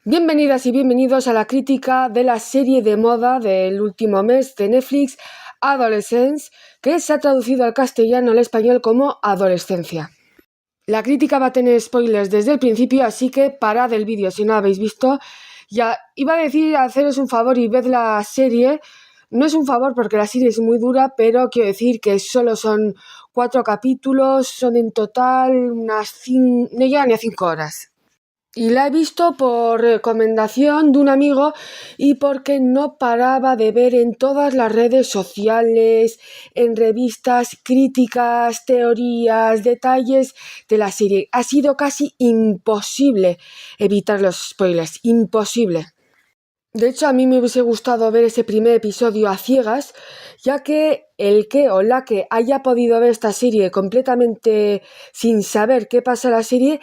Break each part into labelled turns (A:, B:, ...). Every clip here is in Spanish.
A: Bienvenidas y bienvenidos a la crítica de la serie de moda del último mes de Netflix, Adolescence, que se ha traducido al castellano al español como Adolescencia. La crítica va a tener spoilers desde el principio, así que parad el vídeo si no lo habéis visto. Ya iba a decir haceros un favor y ved la serie. No es un favor porque la serie es muy dura, pero quiero decir que solo son 4 capítulos, son en total no llegan ni a 5 horas. Y la he visto por recomendación de un amigo y porque no paraba de ver en todas las redes sociales, en revistas, críticas, teorías, detalles de la serie. Ha sido casi imposible evitar los spoilers, imposible. De hecho, a mí me hubiese gustado ver ese primer episodio a ciegas, ya que el que o la que haya podido ver esta serie completamente sin saber qué pasa en la serie,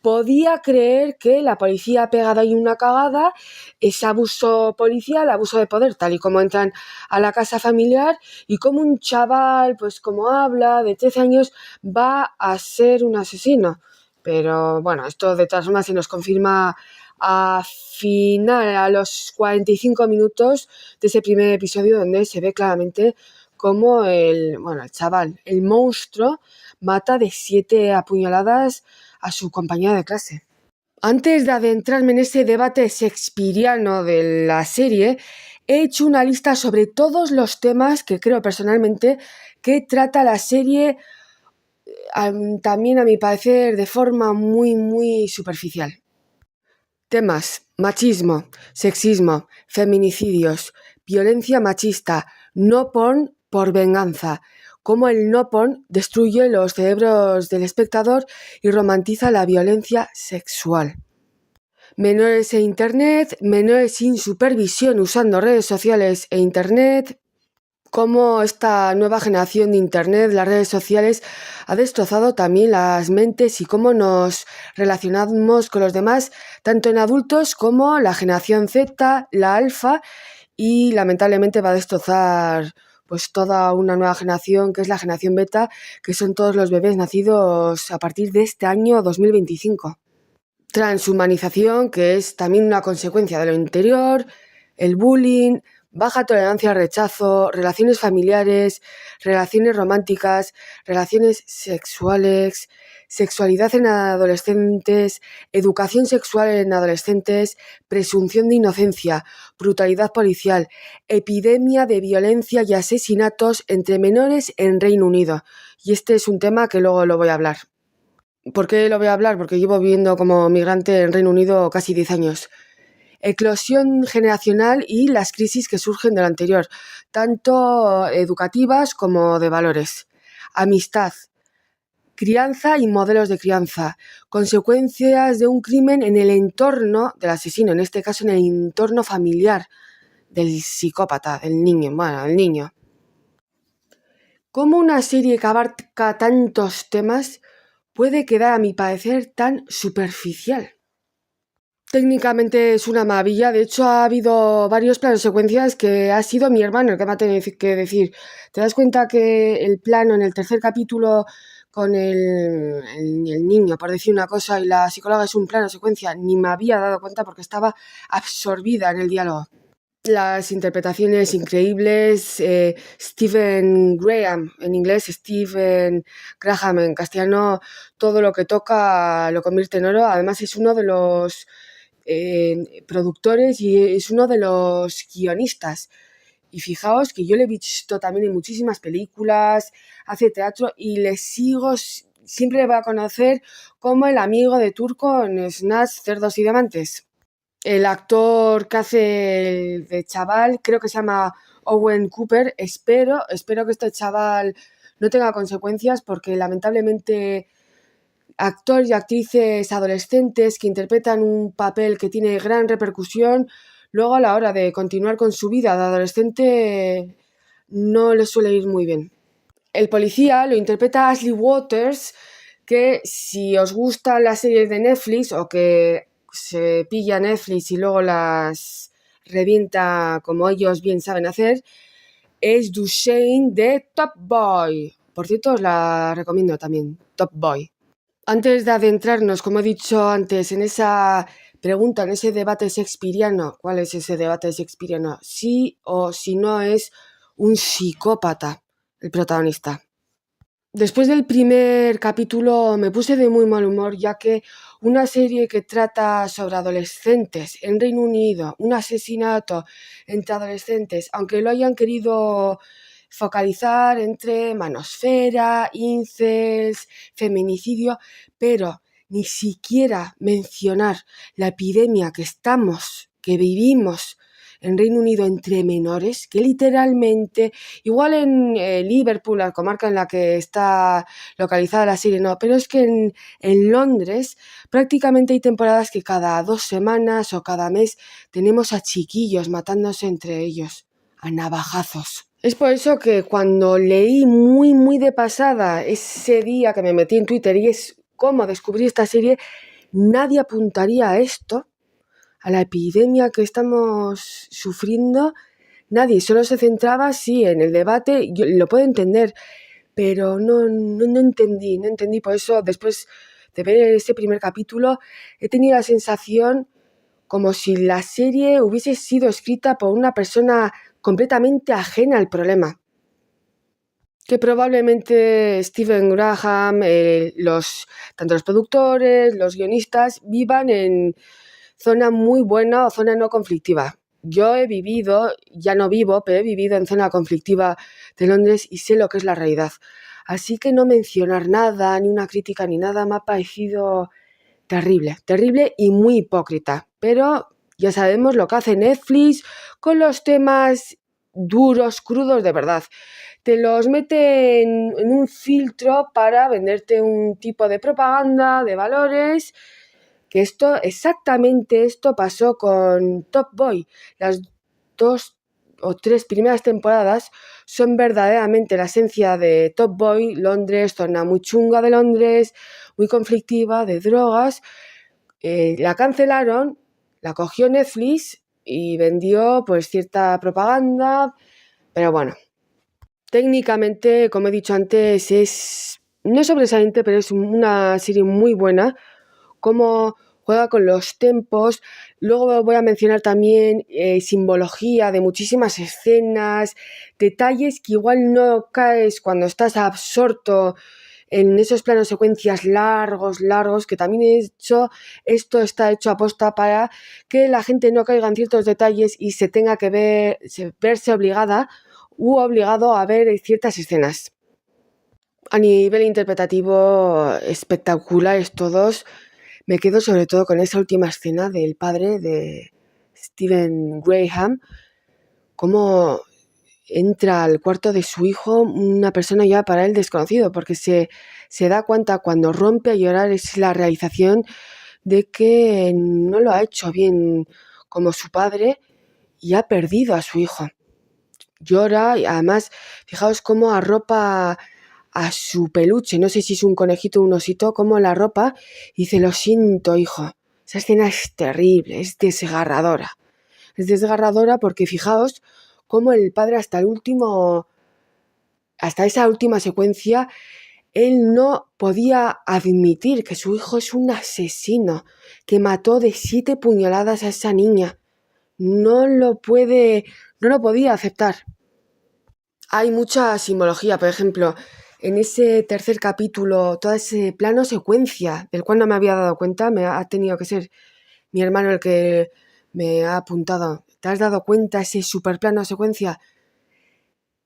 A: podía creer que la policía ha pegado ahí una cagada, es abuso policial, abuso de poder, tal y como entran a la casa familiar y como un chaval, pues como habla, de 13 años, va a ser un asesino. Pero bueno, esto de todas formas se nos confirma a los 45 minutos de ese primer episodio, donde se ve claramente cómo el chaval, el monstruo, mata de 7 apuñaladas a su compañera de clase. Antes de adentrarme en ese debate shakespeariano de la serie, he hecho una lista sobre todos los temas que creo personalmente que trata la serie, también a mi parecer de forma muy superficial. Temas: machismo, sexismo, feminicidios, violencia machista, no porn por venganza, cómo el no porn destruye los cerebros del espectador y romantiza la violencia sexual. Menores e internet, menores sin supervisión usando redes sociales e internet. Cómo esta nueva generación de internet, las redes sociales, ha destrozado también las mentes y cómo nos relacionamos con los demás, tanto en adultos como la generación Z, la alfa, y lamentablemente va a destrozar pues toda una nueva generación que es la generación beta, que son todos los bebés nacidos a partir de este año 2025. Transhumanización, que es también una consecuencia de lo anterior, el bullying, baja tolerancia al rechazo, relaciones familiares, relaciones románticas, relaciones sexuales, sexualidad en adolescentes, educación sexual en adolescentes, presunción de inocencia, brutalidad policial, epidemia de violencia y asesinatos entre menores en Reino Unido. Y este es un tema que luego lo voy a hablar. ¿Por qué lo voy a hablar? Porque llevo viviendo como migrante en Reino Unido casi 10 años. Eclosión generacional y las crisis que surgen de lo anterior, tanto educativas como de valores. Amistad, crianza y modelos de crianza, consecuencias de un crimen en el entorno del asesino, en este caso en el entorno familiar del psicópata, del niño. ¿Cómo una serie que abarca tantos temas puede quedar, a mi parecer, tan superficial? Técnicamente es una maravilla. De hecho, ha habido varios planos secuencias que ha sido mi hermano el que me ha tenido que decir. ¿Te das cuenta que el plano en el tercer capítulo con el niño, por decir una cosa, y la psicóloga es un plano secuencia? Ni me había dado cuenta porque estaba absorbida en el diálogo. Las interpretaciones increíbles, Stephen Graham en inglés, Stephen Graham en castellano, todo lo que toca lo convierte en oro. Además es uno de los productores y es uno de los guionistas. Y fijaos que yo le he visto también en muchísimas películas, hace teatro y le sigo, siempre le voy a conocer como el amigo de Turco en Snatch, Cerdos y Diamantes. El actor que hace el de chaval, creo que se llama Owen Cooper. Espero que este chaval no tenga consecuencias porque lamentablemente actores y actrices adolescentes que interpretan un papel que tiene gran repercusión, luego a la hora de continuar con su vida de adolescente no les suele ir muy bien. El policía lo interpreta Ashley Waters, que si os gustan las series de Netflix o que se pilla Netflix y luego las revienta como ellos bien saben hacer, es Duchesne de Top Boy. Por cierto, os la recomiendo también, Top Boy. Antes de adentrarnos, como he dicho antes, en esa preguntan ese debate shakespeariano, ¿cuál es ese debate shakespeariano? Sí o si no es un psicópata el protagonista. Después del primer capítulo me puse de muy mal humor, ya que una serie que trata sobre adolescentes en Reino Unido, un asesinato entre adolescentes, aunque lo hayan querido focalizar entre manosfera, incels, feminicidio, pero ni siquiera mencionar la epidemia que vivimos en Reino Unido entre menores, que literalmente, igual en Liverpool, la comarca en la que está localizada la serie, no, pero es que en Londres prácticamente hay temporadas que cada 2 semanas o cada mes tenemos a chiquillos matándose entre ellos, a navajazos. Es por eso que cuando leí muy de pasada ese día que me metí en Twitter y es cómo descubrí esta serie, nadie apuntaría a esto, a la epidemia que estamos sufriendo, nadie, solo se centraba, sí, en el debate, yo lo puedo entender, pero no entendí, por eso después de ver ese primer capítulo he tenido la sensación como si la serie hubiese sido escrita por una persona completamente ajena al problema. Que probablemente Stephen Graham, tanto los productores, los guionistas, vivan en zona muy buena o zona no conflictiva. Yo he vivido, ya no vivo, pero he vivido en zona conflictiva de Londres y sé lo que es la realidad. Así que no mencionar nada, ni una crítica, ni nada, me ha parecido terrible y muy hipócrita. Pero ya sabemos lo que hace Netflix con los temas duros, crudos de verdad. Te los mete en un filtro para venderte un tipo de propaganda, de valores, que exactamente esto pasó con Top Boy. Las 2 o 3 primeras temporadas son verdaderamente la esencia de Top Boy, Londres, zona muy chunga de Londres, muy conflictiva, de drogas. La cancelaron, la cogió Netflix y vendió pues cierta propaganda, pero bueno, técnicamente, como he dicho antes, no es sobresaliente, pero es una serie muy buena, cómo juega con los tempos. Luego voy a mencionar también simbología de muchísimas escenas, detalles que igual no caes cuando estás absorto en esos planos secuencias largos, que también esto está hecho aposta para que la gente no caiga en ciertos detalles y se tenga que verse obligado a ver ciertas escenas. A nivel interpretativo, espectaculares todos. Me quedo sobre todo con esa última escena del padre de Stephen Graham, cómo entra al cuarto de su hijo una persona ya para él desconocido, porque se da cuenta cuando rompe a llorar, es la realización de que no lo ha hecho bien como su padre y ha perdido a su hijo. Llora y además, fijaos cómo arropa a su peluche, no sé si es un conejito o un osito, cómo la arropa y dice: lo siento, hijo. Esa escena es terrible, es desgarradora. Es desgarradora porque fijaos cómo el padre hasta esa última secuencia, él no podía admitir que su hijo es un asesino, que mató de 7 puñaladas a esa niña. No lo podía aceptar. Hay mucha simbología, por ejemplo, en ese tercer capítulo, todo ese plano secuencia, del cual no me había dado cuenta, me ha tenido que ser mi hermano el que me ha apuntado. ¿Te has dado cuenta ese super plano secuencia?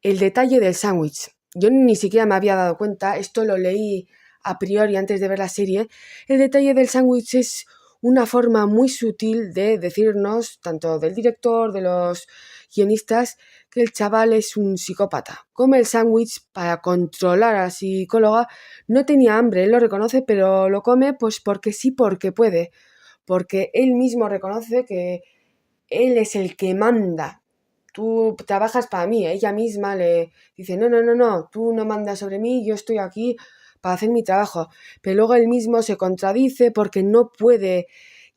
A: El detalle del sándwich. Yo ni siquiera me había dado cuenta, esto lo leí a priori antes de ver la serie. El detalle del sándwich es una forma muy sutil de decirnos, tanto del director, de los guionistas, que el chaval es un psicópata. Come el sándwich para controlar a la psicóloga. No tenía hambre, él lo reconoce, pero lo come pues porque sí, porque puede. Porque él mismo reconoce que él es el que manda. Tú trabajas para mí. Ella misma le dice: no, tú no mandas sobre mí, yo estoy aquí para hacer mi trabajo. Pero luego él mismo se contradice porque no puede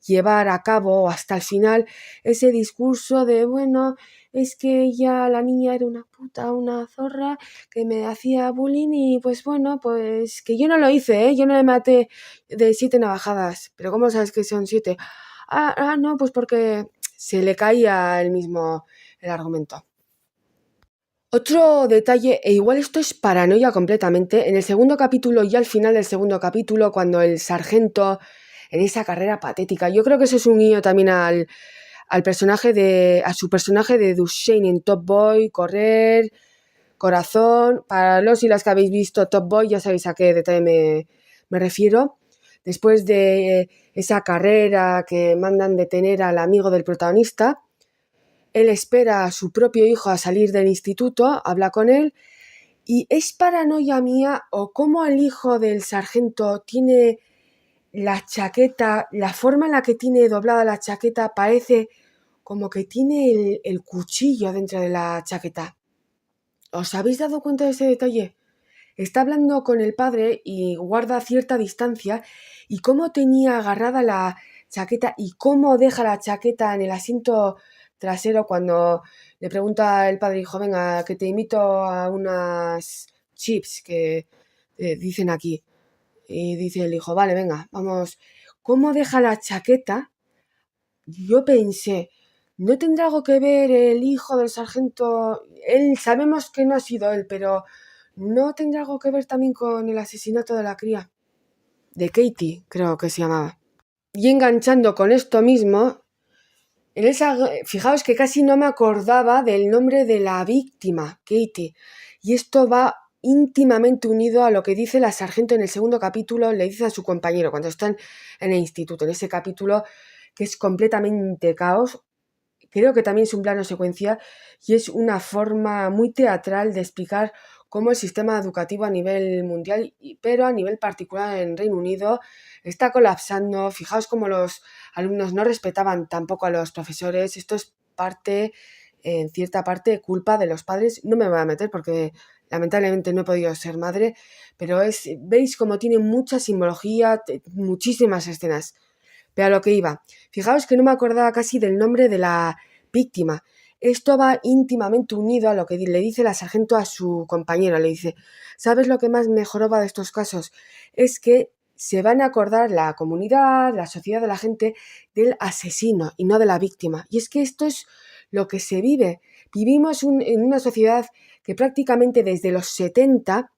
A: llevar a cabo hasta el final ese discurso de: bueno, es que ella, la niña, era una puta, una zorra que me hacía bullying y pues bueno, pues que yo no lo hice, yo no le maté de 7 navajadas. Pero ¿cómo sabes que son 7? No, pues porque se le caía el argumento. Otro detalle, e igual esto es paranoia completamente, en el segundo capítulo y al final del segundo capítulo, cuando el sargento, en esa carrera patética, yo creo que eso es un guiño también a su personaje de Duchesne en Top Boy, correr, corazón. Para los y las que habéis visto Top Boy ya sabéis a qué detalle me refiero. Después de esa carrera que mandan detener al amigo del protagonista, él espera a su propio hijo a salir del instituto, habla con él, y es paranoia mía o cómo el hijo del sargento tiene la chaqueta, la forma en la que tiene doblada la chaqueta parece como que tiene el cuchillo dentro de la chaqueta. ¿Os habéis dado cuenta de ese detalle? Está hablando con el padre y guarda cierta distancia y cómo tenía agarrada la chaqueta y cómo deja la chaqueta en el asiento trasero cuando le pregunta el padre, hijo, venga, que te invito a unas chips que dicen aquí. Y dice el hijo, vale, venga, vamos. ¿Cómo deja la chaqueta? Yo pensé, ¿no tendrá algo que ver el hijo del sargento? Él, sabemos que no ha sido él, pero ¿no tendrá algo que ver también con el asesinato de la cría? De Katie, creo que se llamaba. Y enganchando con esto mismo, fijaos que casi no me acordaba del nombre de la víctima, Katie. Y esto va íntimamente unido a lo que dice la sargento en el segundo capítulo, le dice a su compañero cuando están en el instituto, en ese capítulo que es completamente caos. Creo que también es un plano secuencia y es una forma muy teatral de explicar cómo el sistema educativo a nivel mundial, pero a nivel particular en Reino Unido, está colapsando. Fijaos cómo los alumnos no respetaban tampoco a los profesores. Esto es parte, en cierta parte, culpa de los padres. No me voy a meter porque lamentablemente no he podido ser madre, pero veis cómo tiene mucha simbología, muchísimas escenas. Pero a lo que iba, fijaos que no me acordaba casi del nombre de la víctima. Esto va íntimamente unido a lo que le dice la sargento a su compañero. Le dice, ¿sabes lo que más me joroba de estos casos? Es que se van a acordar la comunidad, la sociedad de la gente del asesino y no de la víctima. Y es que esto es lo que se vive. Vivimos en una sociedad que prácticamente desde los 70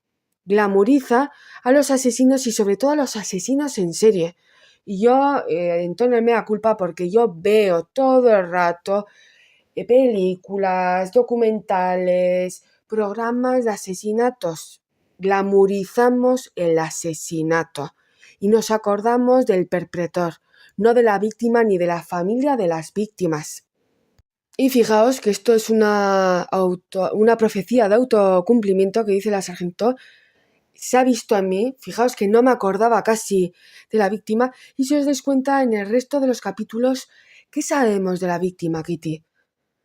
A: glamoriza a los asesinos y sobre todo a los asesinos en serie. Y yo entono el mea culpa porque yo veo todo el rato películas, documentales, programas de asesinatos. Glamorizamos el asesinato y nos acordamos del perpetor, no de la víctima ni de la familia de las víctimas. Y fijaos que esto es una profecía de autocumplimiento que dice la sargento. Se ha visto en mí, fijaos que no me acordaba casi de la víctima, y si os dais cuenta en el resto de los capítulos, ¿qué sabemos de la víctima, Kitty?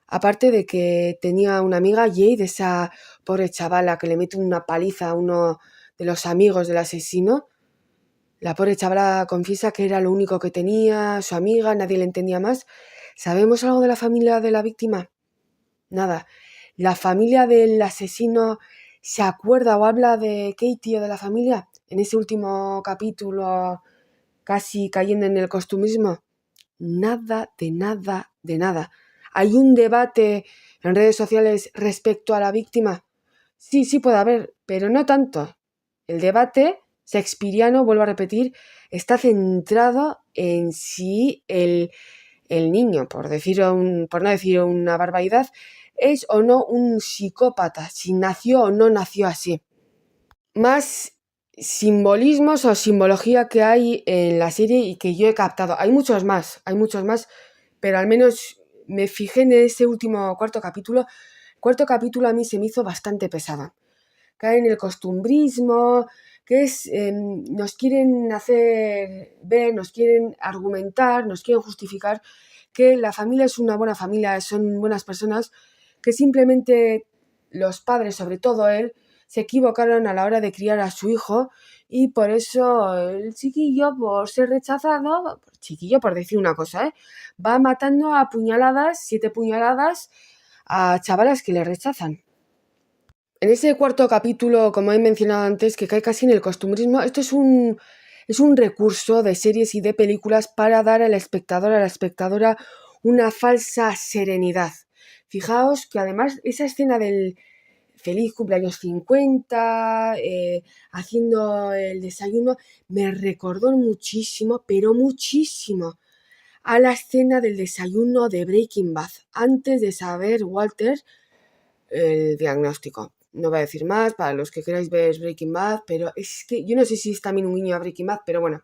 A: Aparte de que tenía una amiga, Jade, esa pobre chavala que le mete una paliza a uno de los amigos del asesino. La pobre chavala confiesa que era lo único que tenía, su amiga, nadie le entendía más. ¿Sabemos algo de la familia de la víctima? Nada. ¿La familia del asesino se acuerda o habla de Katie o de la familia? En ese último capítulo, casi cayendo en el costumismo. Nada, de nada, de nada. ¿Hay un debate en redes sociales respecto a la víctima? Sí puede haber, pero no tanto. El debate shakespeariano, vuelvo a repetir, está centrado en si el niño, por no decir una barbaridad, es o no un psicópata, si nació o no nació así. Más simbolismos o simbología que hay en la serie y que yo he captado. Hay muchos más, pero al menos me fijé en ese último cuarto capítulo. Cuarto capítulo a mí se me hizo bastante pesado. Cae en el costumbrismo, que es, nos quieren hacer ver, nos quieren argumentar, nos quieren justificar que la familia es una buena familia, son buenas personas, que simplemente los padres, sobre todo él, se equivocaron a la hora de criar a su hijo y por eso el chiquillo, por ser rechazado, chiquillo por decir una cosa, va matando a puñaladas, 7 puñaladas, a chavalas que le rechazan. En ese cuarto capítulo, como he mencionado antes, que cae casi en el costumbrismo, esto es Es un recurso de series y de películas para dar al espectador, a la espectadora, una falsa serenidad. Fijaos que además esa escena del feliz cumpleaños 50, haciendo el desayuno, me recordó muchísimo, pero muchísimo, a la escena del desayuno de Breaking Bad, antes de saber Walter el diagnóstico. No voy a decir más, para los que queráis ver Breaking Bad, pero es que yo no sé si es también un guiño a Breaking Bad, pero bueno.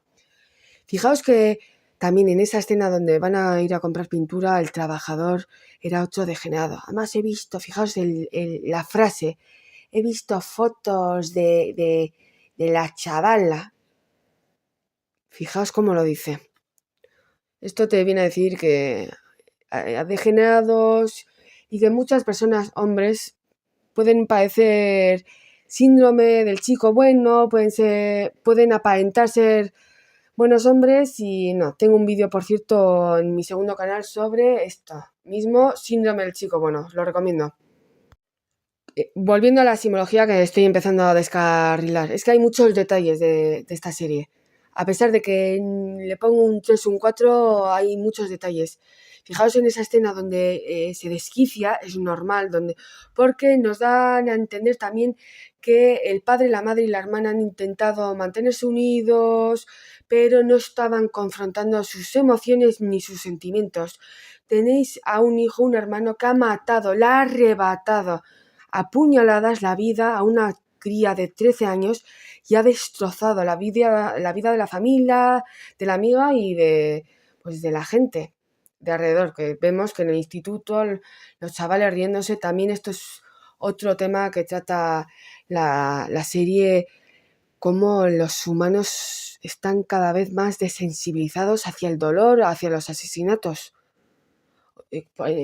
A: Fijaos que también en esa escena donde van a ir a comprar pintura, el trabajador era otro degenerado. Además he visto, fijaos la frase, he visto fotos de la chavala. Fijaos cómo lo dice. Esto te viene a decir que degenerados y que muchas personas, hombres, pueden padecer síndrome del chico bueno, pueden aparentar ser buenos hombres y no. Tengo un vídeo, por cierto, en mi segundo canal sobre esto mismo, síndrome del chico bueno, lo recomiendo. Volviendo a la simbología que estoy empezando a descarrilar, es que hay muchos detalles de esta serie. A pesar de que le pongo un 3 o un 4, hay muchos detalles. Fijaos en esa escena donde se desquicia, es normal, porque nos dan a entender también que el padre, la madre y la hermana han intentado mantenerse unidos, pero no estaban confrontando sus emociones ni sus sentimientos. Tenéis a un hijo, un hermano que ha matado, la ha arrebatado a puñaladas la vida a una cría de 13 años y ha destrozado la vida de la familia, de la amiga y de la gente de alrededor, que vemos que en el instituto los chavales riéndose. También esto es otro tema que trata la serie, cómo los humanos están cada vez más desensibilizados hacia el dolor, hacia los asesinatos.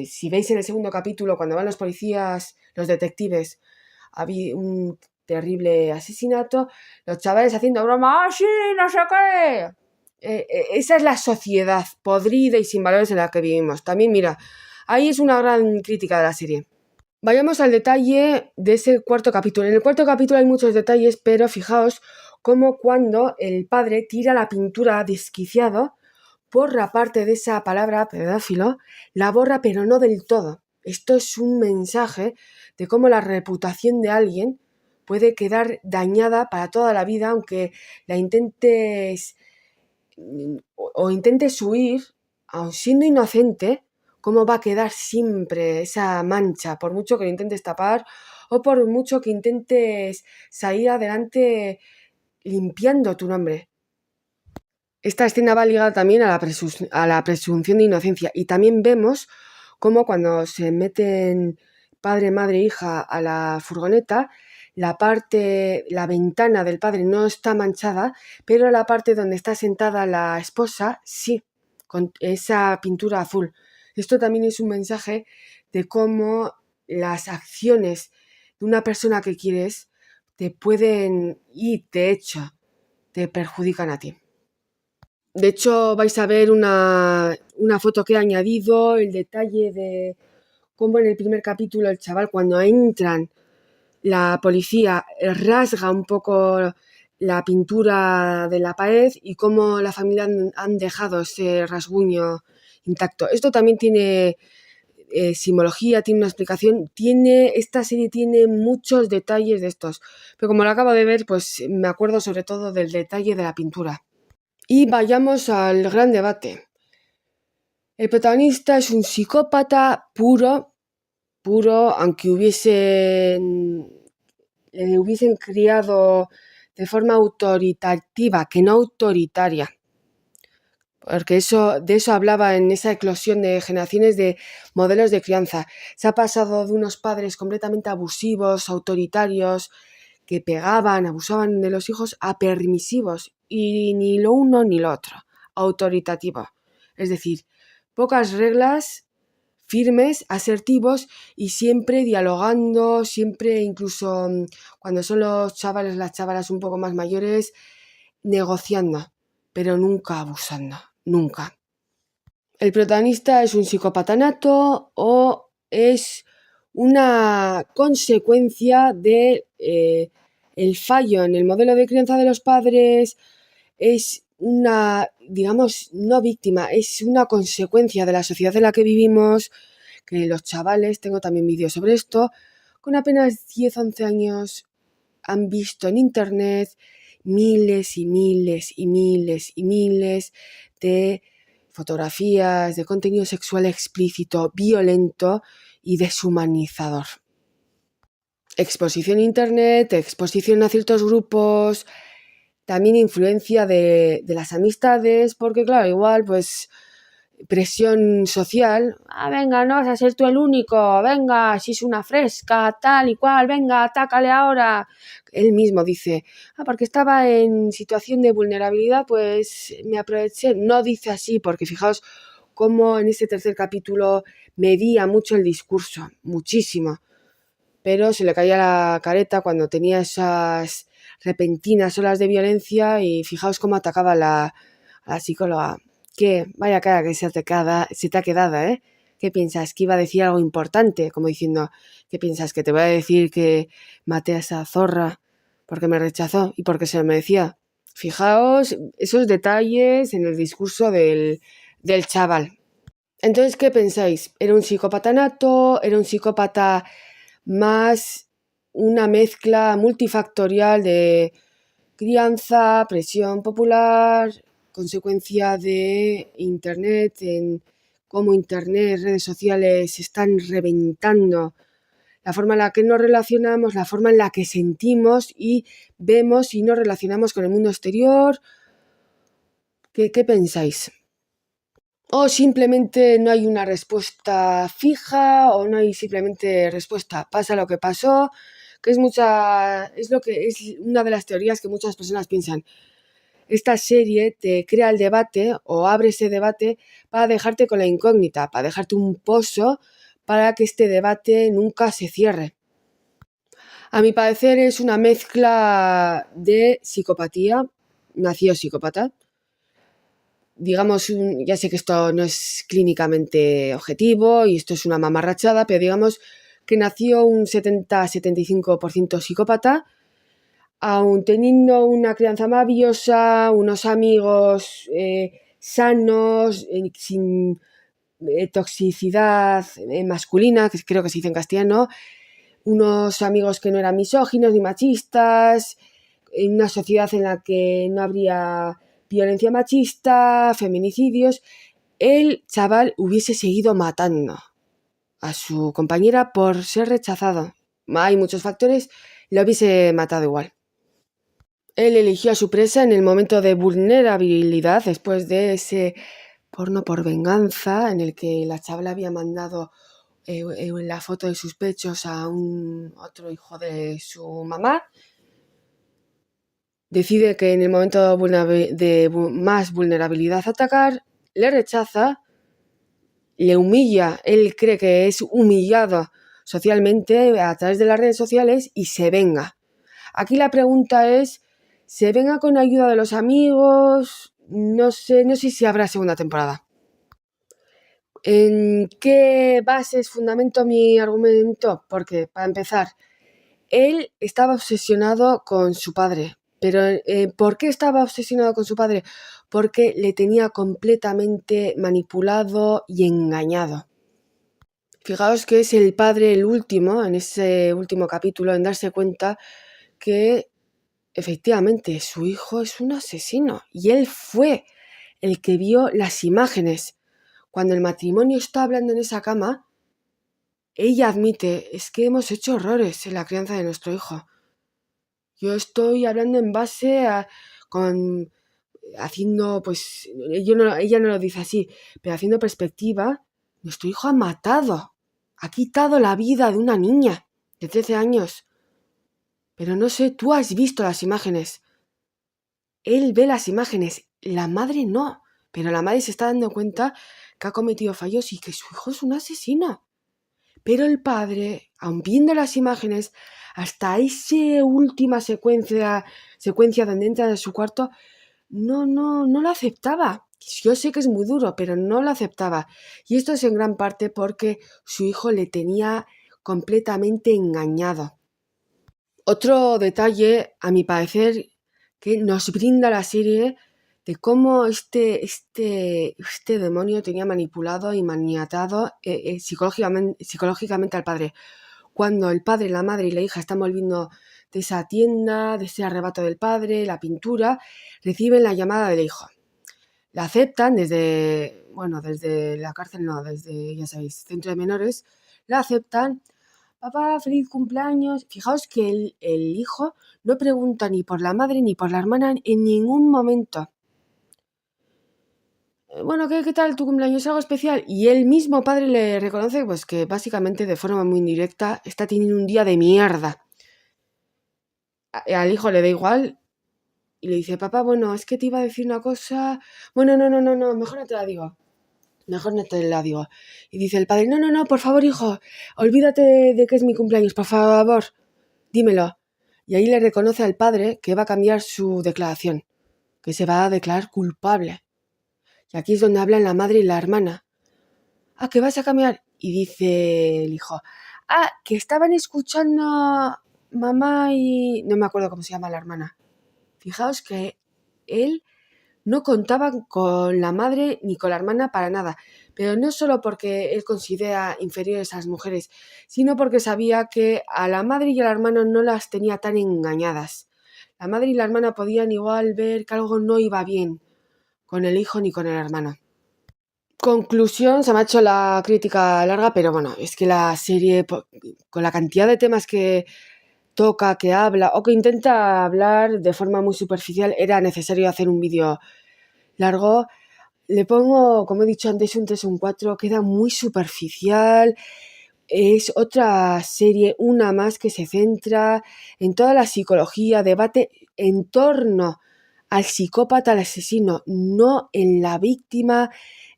A: Si veis en el segundo capítulo, cuando van los policías, los detectives, había un terrible asesinato, los chavales haciendo broma, ¡ah, sí, no sé qué! Esa es la sociedad podrida y sin valores en la que vivimos. También, mira, ahí es una gran crítica de la serie. Vayamos al detalle de ese cuarto capítulo. En el cuarto capítulo hay muchos detalles, pero fijaos cómo cuando el padre tira la pintura desquiciado, borra parte de esa palabra pedófilo, la borra pero no del todo. Esto es un mensaje de cómo la reputación de alguien puede quedar dañada para toda la vida, aunque la intentes o intentes huir, aun siendo inocente, cómo va a quedar siempre esa mancha, por mucho que lo intentes tapar o por mucho que intentes salir adelante limpiando tu nombre. Esta escena va ligada también a la presunción de inocencia, y también vemos cómo cuando se meten padre, madre e hija a la furgoneta, la ventana del padre no está manchada, pero la parte donde está sentada la esposa sí, con esa pintura azul. Esto también es un mensaje de cómo las acciones de una persona que quieres te pueden y de hecho te perjudican a ti. De hecho, vais a ver una foto que he añadido, el detalle de cómo en el primer capítulo el chaval, cuando entran, la policía rasga un poco la pintura de la pared y cómo la familia han dejado ese rasguño intacto. Esto también tiene simbología, tiene una explicación, esta serie tiene muchos detalles de estos, pero como lo acabo de ver, pues me acuerdo sobre todo del detalle de la pintura. Y vayamos al gran debate. El protagonista es un psicópata puro, aunque le hubiesen criado de forma autoritativa, que no autoritaria. Porque de eso hablaba en esa eclosión de generaciones de modelos de crianza. Se ha pasado de unos padres completamente abusivos, autoritarios, que pegaban, abusaban de los hijos, a permisivos, y ni lo uno ni lo otro, autoritativo. Es decir, pocas reglas, firmes, asertivos y siempre dialogando, siempre incluso cuando son los chavales, las chavalas un poco más mayores, negociando, pero nunca abusando, nunca. El protagonista es un psicópata nato o es una consecuencia de el fallo en el modelo de crianza de los padres, es una, digamos, no víctima, es una consecuencia de la sociedad en la que vivimos, que los chavales, tengo también vídeos sobre esto, con apenas 10-11 años han visto en internet miles y miles y miles y miles de fotografías, de contenido sexual explícito, violento y deshumanizador. Exposición a internet, exposición a ciertos grupos, también influencia de las amistades, porque claro, igual pues presión social, venga, no vas a ser tú el único, venga, si es una fresca, tal y cual, venga, atácale ahora. Él mismo dice, porque estaba en situación de vulnerabilidad, pues me aproveché. No dice así, porque fijaos cómo en este tercer capítulo medía mucho el discurso, muchísimo, pero se le caía la careta cuando tenía esas repentinas olas de violencia y fijaos cómo atacaba a la psicóloga. Que vaya cara que se te ha quedado, ¿eh? ¿Qué piensas? ¿Que iba a decir algo importante? Como diciendo, ¿qué piensas? ¿Que te voy a decir que maté a esa zorra porque me rechazó y porque se lo merecía? Fijaos esos detalles en el discurso del chaval. Entonces, ¿qué pensáis? ¿Era un psicópata nato? ¿Era un psicópata más una mezcla multifactorial de crianza, presión popular, consecuencia de internet, en cómo internet, redes sociales están reventando la forma en la que nos relacionamos, la forma en la que sentimos y vemos y nos relacionamos con el mundo exterior? ¿Qué pensáis? O simplemente no hay una respuesta fija, o no hay simplemente respuesta, pasa lo que pasó, que es una de las teorías que muchas personas piensan. Esta serie te crea el debate o abre ese debate para dejarte con la incógnita, para dejarte un pozo para que este debate nunca se cierre. A mi parecer es una mezcla de psicopatía, nació psicópata. Digamos, ya sé que esto no es clínicamente objetivo y esto es una mamarrachada, pero digamos que nació un 70-75% psicópata, aun teniendo una crianza maravillosa, unos amigos sanos, sin toxicidad masculina, que creo que se dice en castellano, unos amigos que no eran misóginos ni machistas, en una sociedad en la que no habría violencia machista, feminicidios, el chaval hubiese seguido matando a su compañera por ser rechazado. Hay muchos factores, lo hubiese matado igual. Él eligió a su presa en el momento de vulnerabilidad, después de ese porno por venganza, en el que la chavala había mandado la foto de sus pechos a un otro hijo de su mamá. Decide que en el momento de más vulnerabilidad atacar, le rechaza, le humilla, él cree que es humillado socialmente a través de las redes sociales y se venga. Aquí la pregunta es, ¿se venga con ayuda de los amigos? No sé si habrá segunda temporada. ¿En qué bases fundamento mi argumento? Porque, para empezar, él estaba obsesionado con su padre. Pero, ¿por qué estaba obsesionado con su padre? Porque le tenía completamente manipulado y engañado. Fijaos que es el padre el último, en ese último capítulo, en darse cuenta que efectivamente su hijo es un asesino. Y él fue el que vio las imágenes. Cuando el matrimonio está hablando en esa cama, ella admite, es que hemos hecho horrores en la crianza de nuestro hijo. Yo estoy hablando en base a, haciendo, pues, ella no lo dice así, pero haciendo perspectiva, nuestro hijo ha quitado la vida de una niña de 13 años. Pero no sé, tú has visto las imágenes. Él ve las imágenes, la madre no, pero la madre se está dando cuenta que ha cometido fallos y que su hijo es un asesino. Pero el padre, aun viendo las imágenes, hasta esa última secuencia donde entra en su cuarto, no lo aceptaba. Yo sé que es muy duro, pero no lo aceptaba. Y esto es en gran parte porque su hijo le tenía completamente engañado. Otro detalle, a mi parecer, que nos brinda la serie de cómo este demonio tenía manipulado y maniatado psicológicamente al padre. Cuando el padre, la madre y la hija están volviendo de esa tienda, de ese arrebato del padre, la pintura, reciben la llamada del hijo. La aceptan desde la cárcel, no, desde, ya sabéis, centro de menores, la aceptan. Papá, feliz cumpleaños. Fijaos que el hijo no pregunta ni por la madre ni por la hermana en ningún momento. Bueno, ¿qué tal tu cumpleaños? ¿Algo especial? Y el mismo padre le reconoce pues que básicamente de forma muy indirecta está teniendo un día de mierda. Al hijo le da igual y le dice, papá, bueno, es que te iba a decir una cosa. Bueno, no, mejor no te la digo. Mejor no te la digo. Y dice el padre, no, por favor, hijo, olvídate de que es mi cumpleaños, por favor, dímelo. Y ahí le reconoce al padre que va a cambiar su declaración, que se va a declarar culpable. Y aquí es donde hablan la madre y la hermana. Ah, ¿que vas a cambiar? Y dice el hijo, que estaban escuchando mamá y... no me acuerdo cómo se llama la hermana. Fijaos que él no contaba con la madre ni con la hermana para nada, pero no solo porque él considera inferiores a las mujeres, sino porque sabía que a la madre y a la hermana no las tenía tan engañadas. La madre y la hermana podían igual ver que algo no iba bien con el hijo ni con el hermano. Conclusión, se me ha hecho la crítica larga, pero bueno, es que la serie, con la cantidad de temas que toca, que habla o que intenta hablar de forma muy superficial, era necesario hacer un vídeo largo. Le pongo, como he dicho antes, un 3 o un 4, queda muy superficial. Es otra serie, una más que se centra en toda la psicología, debate en torno al psicópata, al asesino, no en la víctima,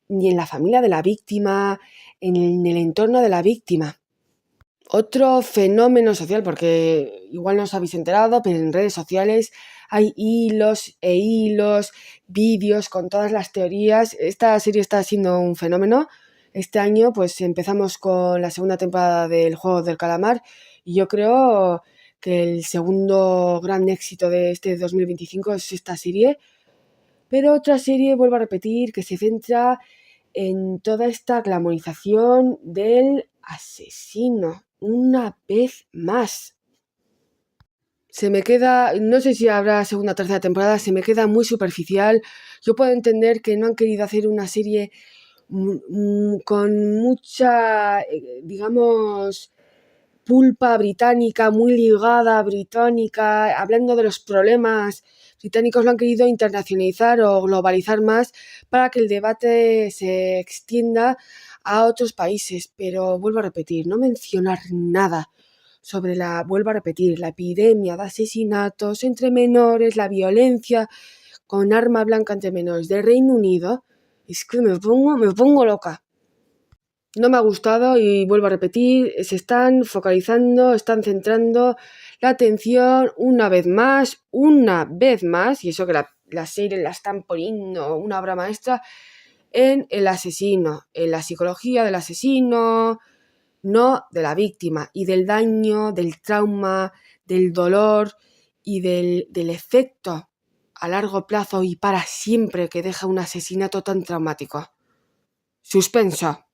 A: ni en la familia de la víctima, en el entorno de la víctima. Otro fenómeno social, porque igual no os habéis enterado, pero en redes sociales hay hilos e hilos, vídeos con todas las teorías. Esta serie está siendo un fenómeno. Este año pues empezamos con la segunda temporada del Juego del Calamar y yo creo que el segundo gran éxito de este 2025 es esta serie. Pero otra serie, vuelvo a repetir, que se centra en toda esta glamorización del asesino, una vez más. Se me queda, no sé si habrá segunda o tercera temporada, se me queda muy superficial. Yo puedo entender que no han querido hacer una serie con mucha, digamos, pulpa británica, muy ligada británica, hablando de los problemas británicos. Lo han querido internacionalizar o globalizar más para que el debate se extienda a otros países, pero vuelvo a repetir, no mencionar nada sobre la epidemia de asesinatos entre menores, la violencia con arma blanca entre menores del Reino Unido. Es que me pongo loca. No me ha gustado y vuelvo a repetir, se están focalizando, están centrando la atención una vez más, y eso que la serie la están poniendo una obra maestra, en el asesino, en la psicología del asesino, no de la víctima, y del daño, del trauma, del dolor y del efecto a largo plazo y para siempre que deja un asesinato tan traumático. Suspenso.